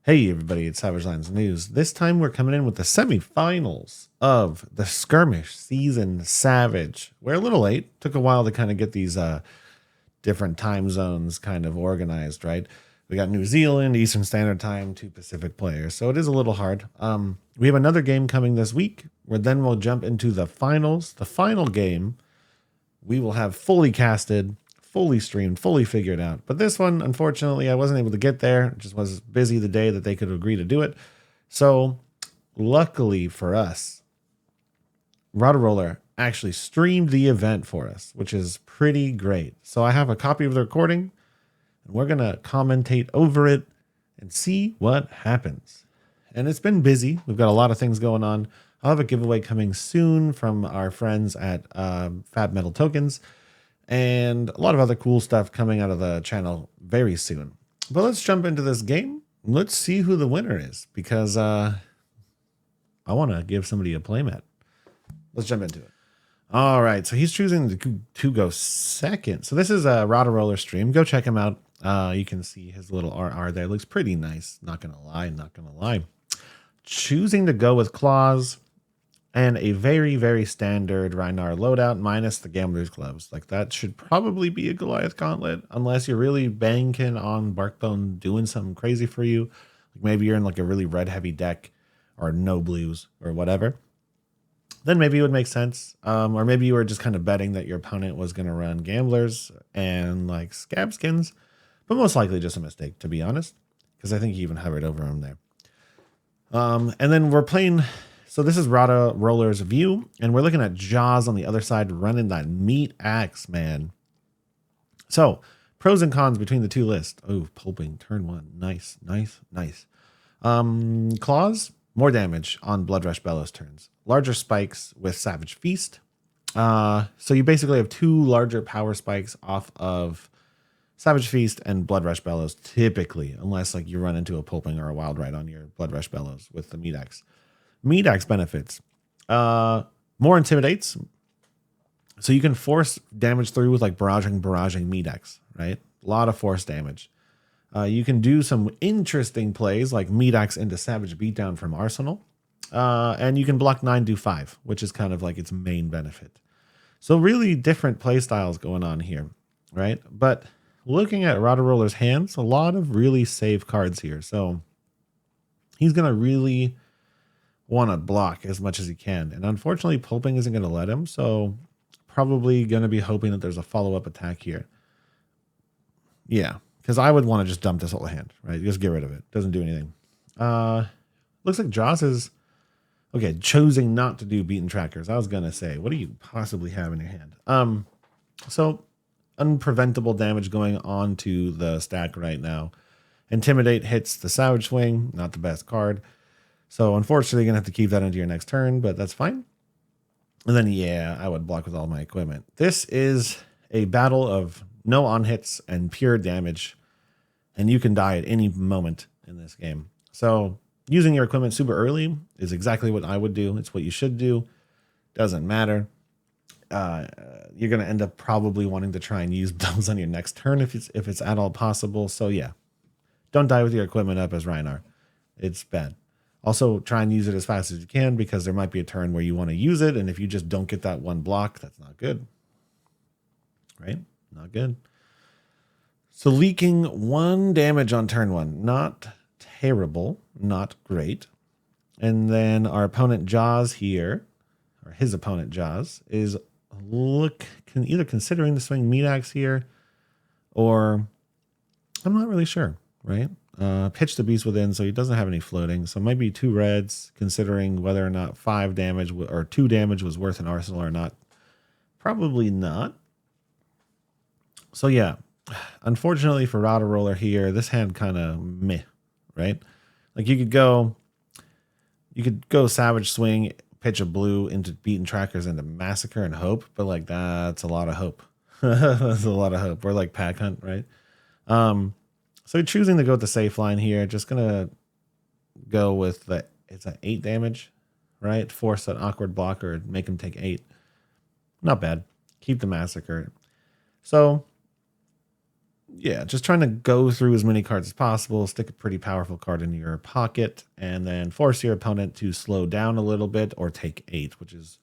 Hey everybody, it's Savage Lands News. This time we're coming in with the semifinals of the Skirmish Season Savage. We're a little late. Took a while to kind of get these different time zones kind of organized, right? We got New Zealand, Eastern Standard Time, 2 Pacific players, so it is a little hard. We have another game coming this week, where then we'll jump into the finals. The final game, we will have fully casted, fully streamed, fully figured out. But this one, unfortunately, I wasn't able to get there. It just was busy the day that they could agree to do it. So luckily for us, Rotaroler actually streamed the event for us, which is pretty great. So I have a copy of the recording, and we're going to commentate over it and see what happens. And it's been busy. We've got a lot of things going on. I'll have a giveaway coming soon from our friends at Fab Metal Tokens, and a lot of other cool stuff coming out of the channel very soon. But let's jump into this game. Let's see who the winner is, because I want to give somebody a playmat. Let's jump into it. All right, so he's choosing to go second. So this is a Rotaroler stream. Go check him out. You can see his little RR there. It looks pretty nice. Not gonna lie. Choosing to go with claws and a very, very standard Rhinar loadout minus the Gambler's Gloves. Like, that should probably be a Goliath Gauntlet, unless you're really banking on Barkbone doing something crazy for you. Like maybe you're in like a really red heavy deck or no blues or whatever. Then maybe it would make sense. Or maybe you were just kind of betting that your opponent was going to run Gamblers and like Scab Skins, but most likely just a mistake, to be honest, because I think you even hovered over him there. And then we're playing. So this is Rotaroler's view, and we're looking at Jaws on the other side running that meat axe, man. So pros and cons between the two lists. Oh, pulping, turn one. Nice. Claws, more damage on Blood Rush Bellows turns. Larger spikes with Savage Feast. So you basically have 2 larger power spikes off of Savage Feast and Blood Rush Bellows, typically, unless like you run into a pulping or a wild ride on your Blood Rush Bellows with the meat axe. Meat axe benefits. More intimidates. So you can force damage through with like barraging meat axe, right? A lot of force damage. You can do some interesting plays like meat axe into Savage Beatdown from Arsenal. And you can block 9, do 5, which is kind of like its main benefit. So really different play styles going on here, right? But looking at Rotaroler's hands, a lot of really safe cards here. So he's going to really want to block as much as he can. And unfortunately, pulping isn't going to let him. So probably going to be hoping that there's a follow-up attack here. Yeah, because I would want to just dump this whole hand, right? Just get rid of it. Doesn't do anything. Looks like Jaws is, okay, choosing not to do beaten trackers. I was going to say, what do you possibly have in your hand? So unpreventable damage going on to the stack right now. Intimidate hits the Savage Swing, not the best card. So unfortunately, you're going to have to keep that into your next turn, but that's fine. And then, yeah, I would block with all my equipment. This is a battle of no on-hits and pure damage, and you can die at any moment in this game. So using your equipment super early is exactly what I would do. It's what you should do. Doesn't matter. You're going to end up probably wanting to try and use those on your next turn if it's at all possible. So yeah, don't die with your equipment up as Rhinar. It's bad. Also, try and use it as fast as you can, because there might be a turn where you want to use it, and if you just don't get that one block, that's not good. Right? Not good. So leaking 1 damage on turn 1. Not terrible. Not great. And then our opponent Jaws here, or his opponent Jaws, is either considering to swing meat axe here, or I'm not really sure, right? Pitch the beast within, so he doesn't have any floating. So maybe 2 reds, considering whether or not 5 damage or 2 damage was worth an arsenal or not. Probably not. So yeah, unfortunately for Rotaroler here, this hand kind of meh, right? Like you could go Savage Swing, pitch a blue into beaten trackers into Massacre and hope, but like that's a lot of hope. That's a lot of hope. Or like Pack Hunt, right? So choosing to go with the safe line here, just gonna go with it's an 8 damage, right? Force an awkward blocker, make him take 8. Not bad. Keep the Massacre. So Yeah, just trying to go through as many cards as possible, stick a pretty powerful card in your pocket, and then force your opponent to slow down a little bit or take 8, which is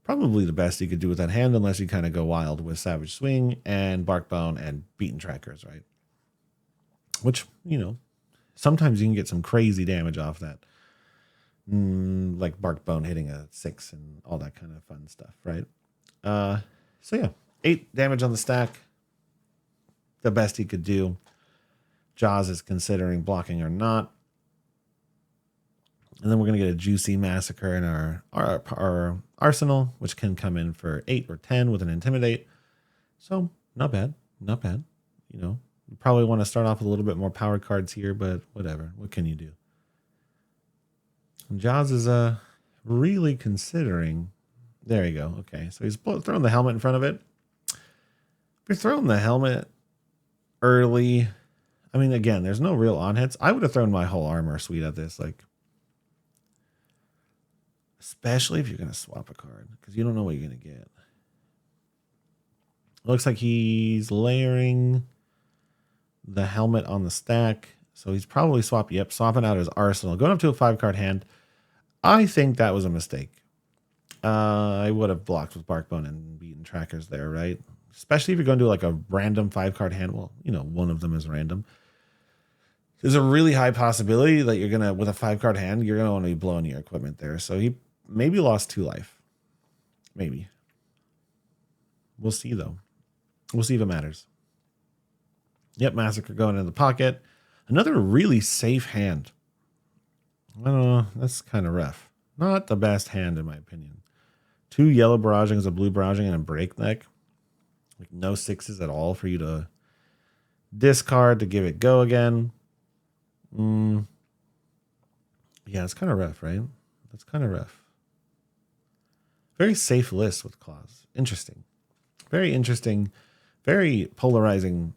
probably the best you could do with that hand, unless you kind of go wild with Savage Swing and Barkbone and Beaten Trackers, right? Which, you know, sometimes you can get some crazy damage off that. Like Barkbone hitting a 6 and all that kind of fun stuff, right? So yeah, 8 damage on the stack. The best he could do. Jaws is considering blocking or not. And then we're going to get a Juicy Massacre in our arsenal, which can come in for 8 or 10 with an Intimidate. So not bad. Not bad. You know, you probably want to start off with a little bit more power cards here, but whatever. What can you do? And Jaws is really considering. There you go. Okay, so he's throwing the helmet in front of it. If you're throwing the helmet early, I mean, again, there's no real on hits. I would have thrown my whole armor suite at this, like, especially if you're going to swap a card, because you don't know what you're going to get. Looks like he's layering the helmet on the stack, so he's probably swapping out his arsenal, going up to a 5-card hand. I think that was a mistake. I would have blocked with Barkbone and Beaten Trackers there, right? Especially if you're going to do like a random 5-card hand. Well, you know, one of them is random. There's a really high possibility that you're going to, with a 5-card hand, you're going to want to be blowing your equipment there. So he maybe lost 2 life. Maybe. We'll see, though. We'll see if it matters. Yep, Massacre going in the pocket. Another really safe hand. I don't know. That's kind of rough. Not the best hand, in my opinion. 2 yellow barragings, a blue barraging, and a breakneck. Like no 6s at all for you to discard to give it go again. Yeah, it's kind of rough, right? That's kind of rough. Very safe list with claws. Interesting. Very interesting. Very polarizing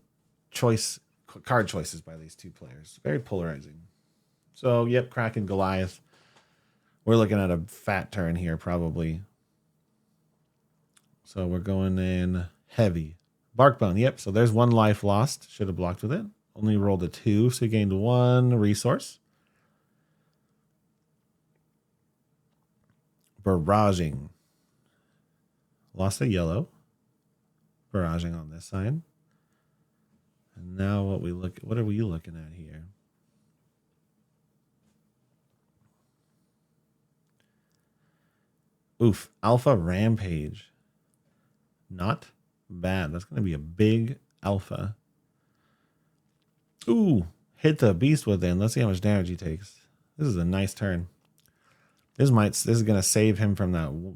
card choices by these 2 players. Very polarizing. So, yep, Kraken Goliath. We're looking at a fat turn here, probably. So we're going in heavy. Barkbone, yep. So there's 1 life lost. Should have blocked with it. Only rolled a 2, so he gained 1 resource. Barraging. Lost a yellow. Barraging on this side. And now what are we looking at here? Oof, Alpha Rampage. Not bad. That's going to be a big alpha. Ooh, hit the beast with it. Let's see how much damage he takes. This is a nice turn. This is going to save him from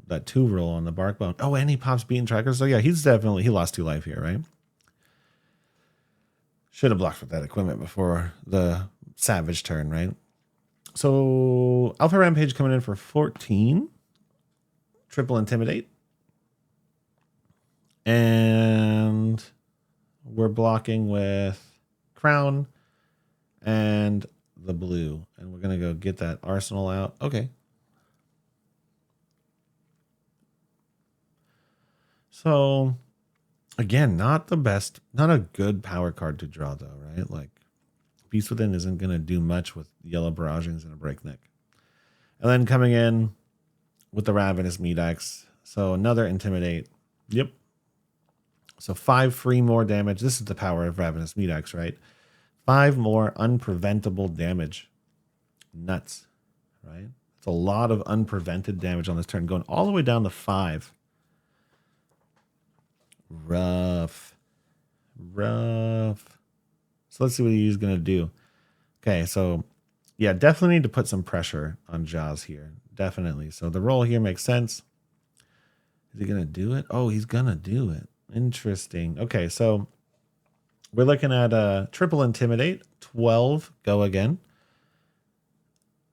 that 2 roll on the Barkbone. Oh, and he pops Beaten Tracker. So yeah, he lost 2 life here, right? Should have blocked with that equipment before the Savage turn, right? So Alpha Rampage coming in for 14. Triple Intimidate. And we're blocking with Crown and the blue. And we're going to go get that arsenal out. Okay. So, again, not the best, not a good power card to draw, though, right? Like, Beast Within isn't going to do much with yellow barragings and a breakneck. And then coming in with the Ravenous Medax. So, another Intimidate. Yep. So, 5 free more damage. This is the power of Ravenous Medax, right? 5 more unpreventable damage. Nuts, right? It's a lot of unprevented damage on this turn, going all the way down to 5. Rough. So let's see what he's going to do. Okay, so yeah, definitely need to put some pressure on Jaws here. Definitely. So the roll here makes sense. Is he going to do it? Oh, he's going to do it. Interesting. Okay, so we're looking at a triple Intimidate. 12. Go again.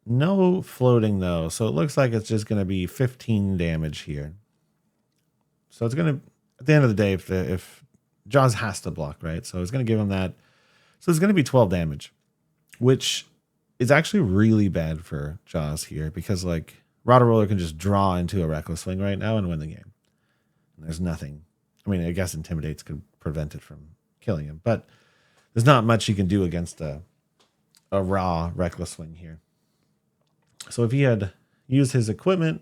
No floating, though. So it looks like it's just going to be 15 damage here. So it's going to... At the end of the day, if Jaws has to block, right? So it's going to give him that. So it's going to be 12 damage, which is actually really bad for Jaws here because, like, Rotaroler can just draw into a Reckless Swing right now and win the game. And there's nothing. I mean, I guess Intimidates could prevent it from killing him. But there's not much you can do against a raw Reckless Swing here. So if he had used his equipment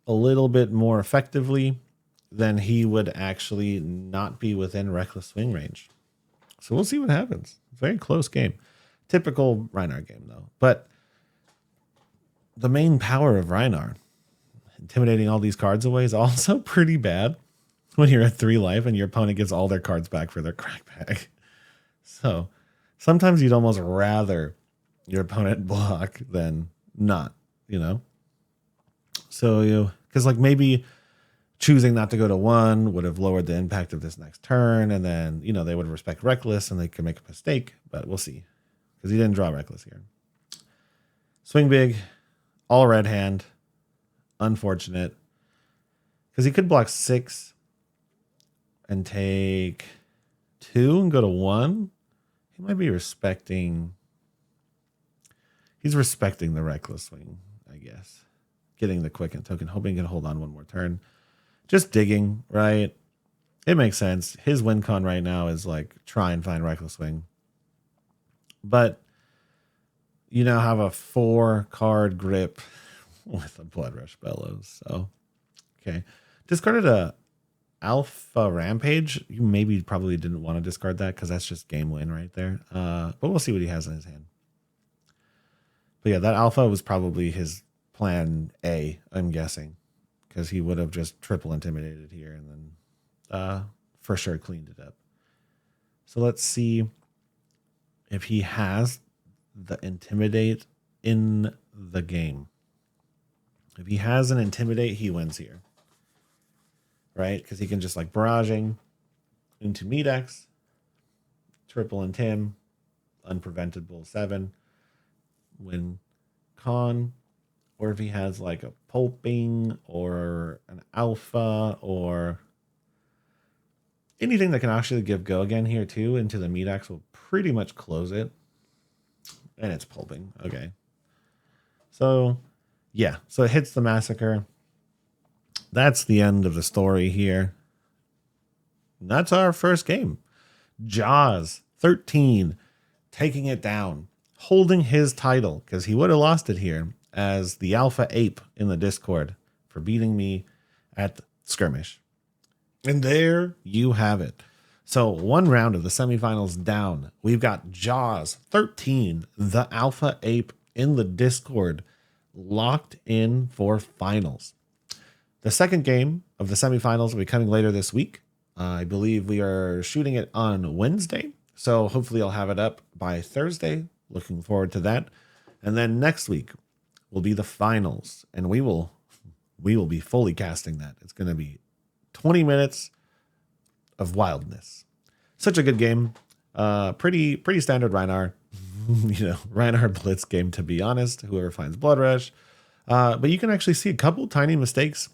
a little bit more effectively, then he would actually not be within Reckless Swing range. So we'll see what happens. Very close game. Typical Rhinar game, though. But the main power of Rhinar, intimidating all these cards away, is also pretty bad when you're at 3 life and your opponent gets all their cards back for their crack bag. So sometimes you'd almost rather your opponent block than not, you know? So because like maybe choosing not to go to 1 would have lowered the impact of this next turn, and then, you know, they would respect Reckless and they could make a mistake, but we'll see. Because he didn't draw Reckless here. Swing big, all red hand. Unfortunate. Because he could block 6 and take 2 and go to 1. He might be respecting. He's respecting the Reckless Swing, I guess. Getting the quicken token, hoping he can hold on 1 more turn. Just digging, right? It makes sense. His win con right now is like try and find Reckless Swing. But you now have a 4-card grip with a Blood Rush Bellows. So, okay. Discarded a Alpha Rampage. You maybe probably didn't want to discard that because that's just game win right there. But we'll see what he has in his hand. But yeah, that Alpha was probably his plan A, I'm guessing. Because he would have just triple intimidated here and then for sure cleaned it up. So let's see if he has the intimidate in the game. If he has an intimidate, he wins here. Right? Because he can just like barraging into Medex, triple intim, unpreventable 7, win con. Or if he has like a pulping or an alpha or anything that can actually give go again here too into the Medex will pretty much close it. And it's pulping. Okay. So yeah. So it hits the Massacre. That's the end of the story here. And that's our first game. Jaws13 taking it down, holding his title because he would have lost it here as the alpha ape in the Discord for beating me at Skirmish. And there you have it. So 1 round of the semifinals down. We've got Jaws13, the alpha ape in the Discord, locked in for finals. The second game of the semifinals will be coming later this week. I believe we are shooting it on Wednesday. So hopefully I'll have it up by Thursday. Looking forward to that. And then next week will be the finals, and we will be fully casting that. It's going to be 20 minutes of wildness. Such a good game. Pretty standard Rhinar, Rhinar Blitz game, to be honest. Whoever finds Blood Rush, but you can actually see a couple tiny mistakes.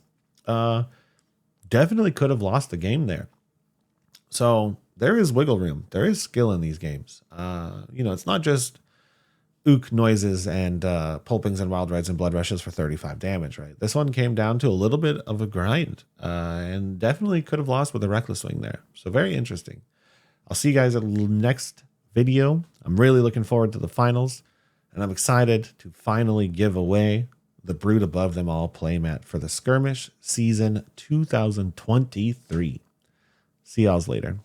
Definitely could have lost the game there. So there is wiggle room. There is skill in these games. It's not just ook noises and pulpings and wild rides and blood rushes for 35 damage, right? This one came down to a little bit of a grind and definitely could have lost with a Reckless Swing there. So very interesting. I'll see you guys at the next video. I'm really looking forward to the finals, and I'm excited to finally give away the Brood Above Them All playmat for the Skirmish season 2023. See y'all later.